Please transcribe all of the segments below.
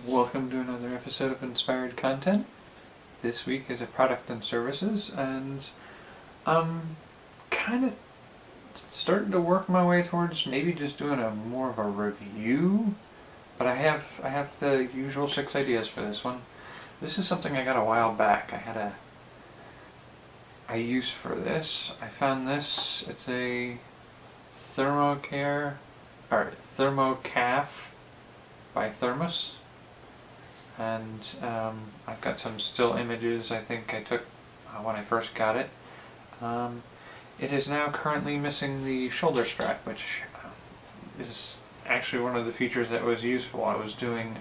Welcome to another episode of Inspired Content. This week is a product and services, and I'm kind of starting to work my way towards maybe just doing a more of a review. But I have the usual 6 ideas for this one. This is something I got a while back. I use for this. I found this. It's a Thermocafe by Thermos. And I've got some still images I think I took when I first got it. It is now currently missing the shoulder strap, which is actually one of the features that was useful. I was doing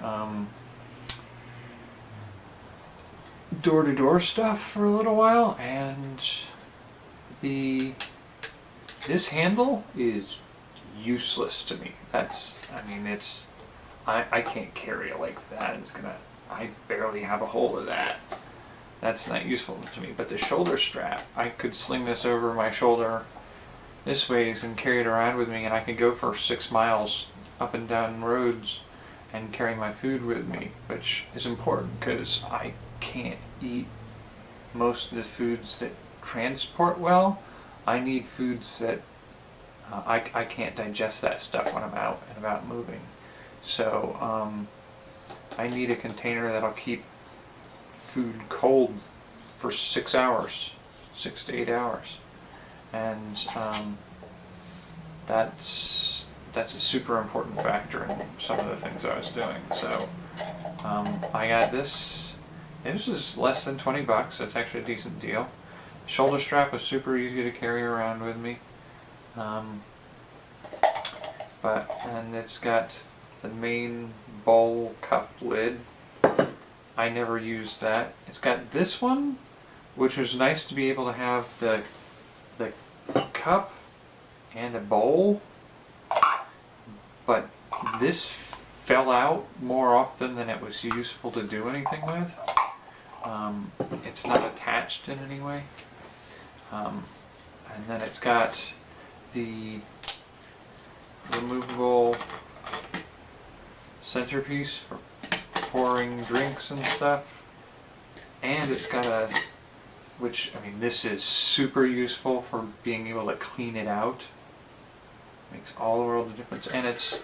door-to-door stuff for a little while, and this handle is useless to me. I can't carry it like that. I barely have a hold of that. That's not useful to me. But the shoulder strap, I could sling this over my shoulder this ways and carry it around with me, and I could go for 6 miles up and down roads and carry my food with me, which is important because I can't eat most of the foods that transport well. I need foods that I can't digest that stuff when I'm out and about moving. So I need a container that'll keep food cold for 6 hours, 6 to 8 hours, and that's a super important factor in some of the things I was doing. So I got this. This is less than $20. It's actually a decent deal. Shoulder strap was super easy to carry around with me, and it's got the main bowl cup lid. I never used that. It's got this one, which was nice to be able to have the cup and a bowl, but this fell out more often than it was useful to do anything with. It's not attached in any way. And then it's got the removable centerpiece for pouring drinks and stuff, and it's got this is super useful for being able to clean it out. Makes all the world of difference. And it's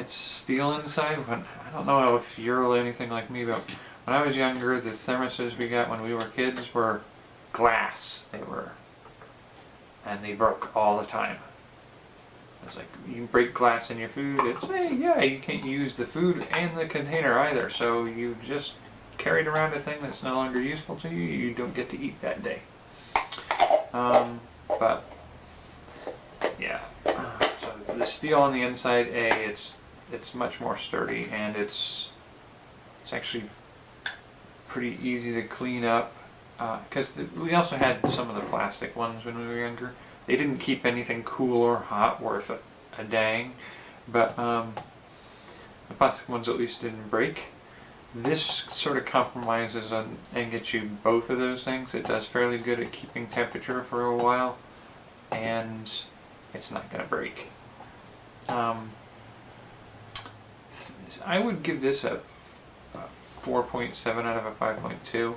steel inside. I don't know if you're anything like me, but when I was younger, the thermoses we got when we were kids were glass. And they broke all the time. It's like, you break glass in your food, you can't use the food and the container either, so you just carried around a thing that's no longer useful to you, you don't get to eat that day. But, yeah. So the steel on the inside, it's much more sturdy, and it's actually pretty easy to clean up, because we also had some of the plastic ones when we were younger. They didn't keep anything cool or hot worth a dang, but the plastic ones at least didn't break. This sort of compromises and gets you both of those things. It does fairly good at keeping temperature for a while, and it's not going to break. I would give this a 4.7 out of a 5.2.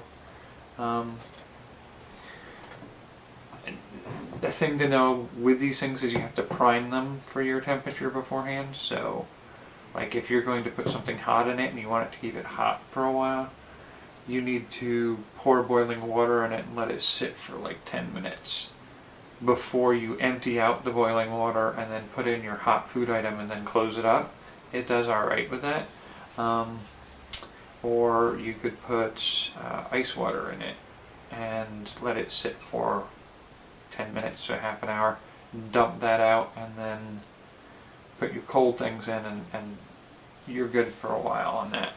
The thing to know with these things is you have to prime them for your temperature beforehand. So, like, if you're going to put something hot in it and you want it to keep it hot for a while, you need to pour boiling water in it and let it sit for like 10 minutes before you empty out the boiling water and then put in your hot food item and then close it up. It does alright with that. Or you could put ice water in it and let it sit for 10 minutes to half an hour, dump that out, and then put your cold things in, and you're good for a while on that.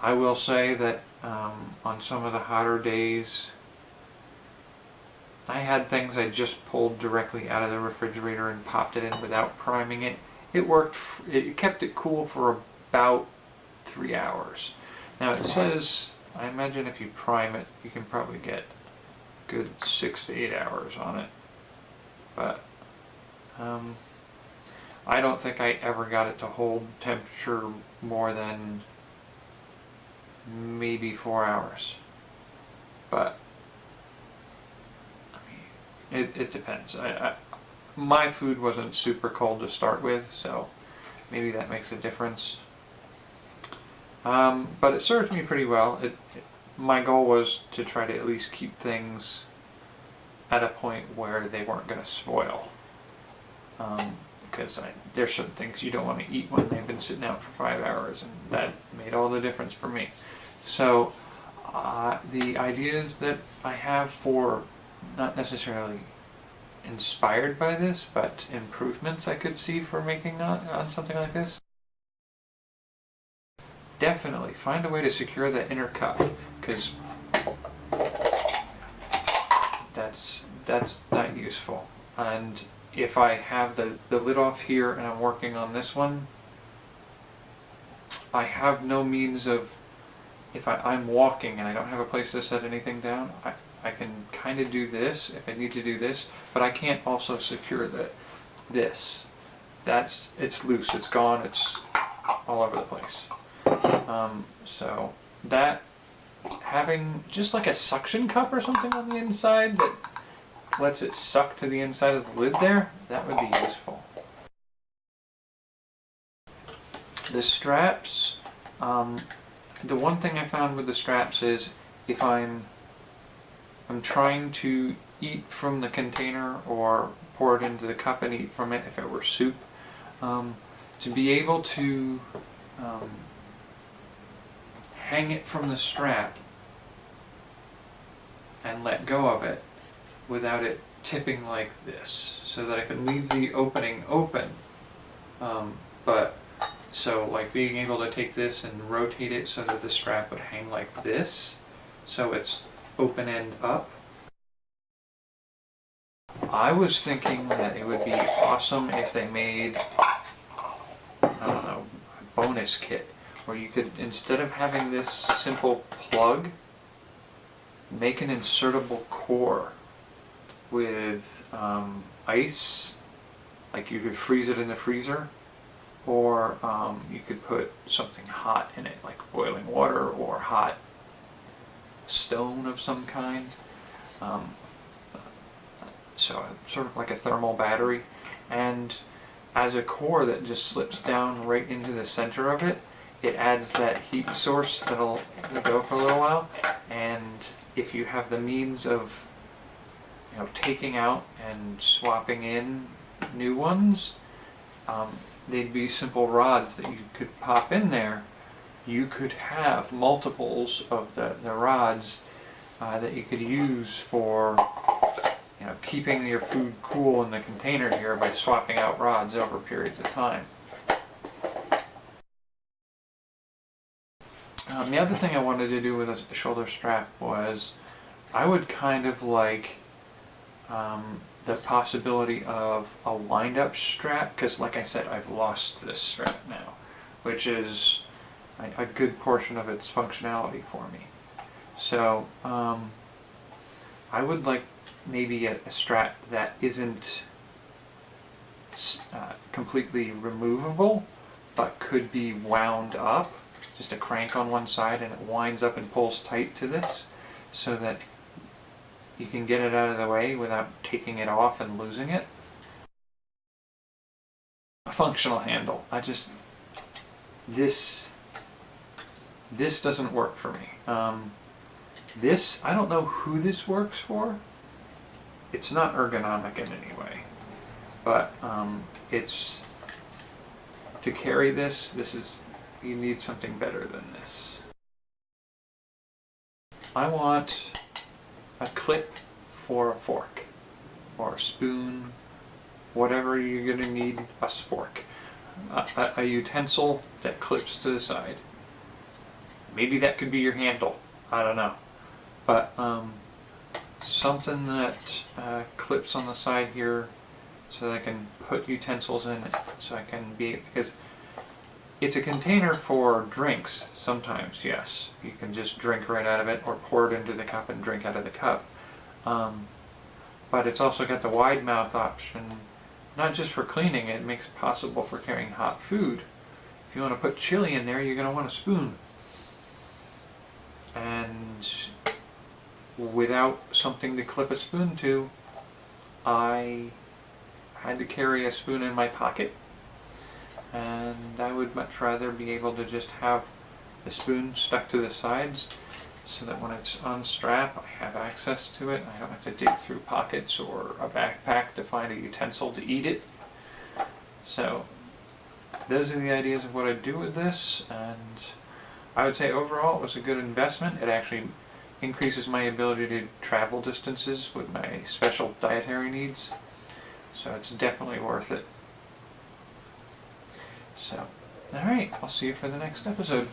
I will say that on some of the hotter days, I had things I just pulled directly out of the refrigerator and popped it in without priming it. It worked. It kept it cool for about 3 hours. Now it says, I imagine if you prime it, you can probably get good 6 to 8 hours on it, but I don't think I ever got it to hold temperature more than maybe 4 hours. But I mean, it depends. My food wasn't super cold to start with, so maybe that makes a difference. But it served me pretty well. My goal was to try to at least keep things at a point where they weren't going to spoil. Because there's certain things you don't want to eat when they've been sitting out for 5 hours, and that made all the difference for me. So the ideas that I have for, not necessarily inspired by this, but improvements I could see for making on something like this. Definitely find a way to secure that inner cup, because that's not useful. And if I have the lid off here and I'm working on this one, I have no means of, if I'm walking and I don't have a place to set anything down, I can kind of do this if I need to do this, but I can't also secure this. It's loose, it's gone, it's all over the place. So that, having just like a suction cup or something on the inside that lets it suck to the inside of the lid there, that would be useful. The straps, the one thing I found with the straps is if I'm trying to eat from the container or pour it into the cup and eat from it if it were soup, to be able to hang it from the strap and let go of it without it tipping like this, so that I could leave the opening open, but so like being able to take this and rotate it so that the strap would hang like this, so it's open end up. I was thinking that it would be awesome if they made, I don't know, a bonus kit where you could, instead of having this simple plug, make an insertable core with ice, like you could freeze it in the freezer, or you could put something hot in it, like boiling water or hot stone of some kind. So sort of like a thermal battery, and as a core that just slips down right into the center of it, it adds that heat source that'll go for a little while. And if you have the means of, you know, taking out and swapping in new ones, they'd be simple rods that you could pop in there. You could have multiples of the rods that you could use for, you know, keeping your food cool in the container here by swapping out rods over periods of time. The other thing I wanted to do with a shoulder strap was I would kind of like the possibility of a wind-up strap, because like I said, I've lost this strap now, which is a good portion of its functionality for me. So I would like maybe a strap that isn't completely removable, but could be wound up, just a crank on one side and it winds up and pulls tight to this, so that you can get it out of the way without taking it off and losing it. A functional handle. This doesn't work for me. This, I don't know who this works for. It's not ergonomic in any way, but it's, to carry this is, you need something better than this. I want a clip for a fork or a spoon, whatever you're going to need, a spork, a utensil that clips to the side. Maybe that could be your handle, I don't know, but something that clips on the side here so that I can put utensils in it, so I can be, because it's a container for drinks sometimes, yes. You can just drink right out of it or pour it into the cup and drink out of the cup. But it's also got the wide mouth option, not just for cleaning, it makes it possible for carrying hot food. If you want to put chili in there, you're going to want a spoon. and without something to clip a spoon to, I had to carry a spoon in my pocket, and I would much rather be able to just have the spoon stuck to the sides so that when it's unstrapped I have access to it. I don't have to dig through pockets or a backpack to find a utensil to eat it. So those are the ideas of what I'd do with this, and I would say overall it was a good investment. It actually increases my ability to travel distances with my special dietary needs, so it's definitely worth it. So, alright, I'll see you for the next episode.